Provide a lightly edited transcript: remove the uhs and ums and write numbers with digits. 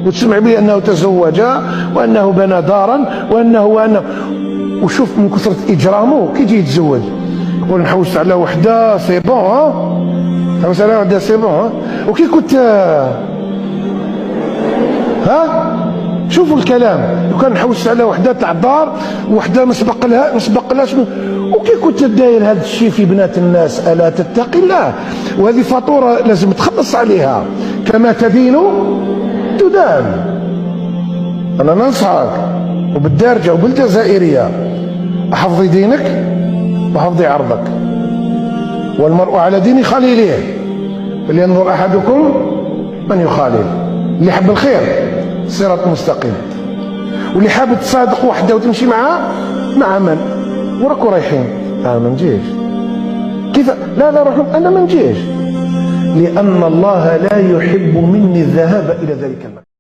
وتسمع به أنه تزوج وأنه بنى دارا وأنه وشوف من كثرة إجرامه كي يجي يتزوج يقول نحوس على وحدة سي بون، نحوس على وحدة سي بون. وكي كنت شوفوا الكلام، لو كان نحوس على وحدة تاع الدار وحدة نسبق لهاش وكي كنت داير هذا الشيء في بنات الناس ألا تتقي الله؟ وهذه فاتورة لازم تخلص عليها، كما تدين تدان. أنا ننصحك وبالدارجة وبالجزائرية أحفظي دينك وحفظي عرضك، والمرء على دين خليله فلينظر أحدكم من يخالل. اللي حب الخير صراط مستقيم، واللي حاب تصادق وحده وتمشي معاه مع من؟ وراكو رايحين أنا ما نجيش كيف؟ لا روح أنا ما نجيش، لأن الله لا يحب مني الذهاب إلى ذلك المكان.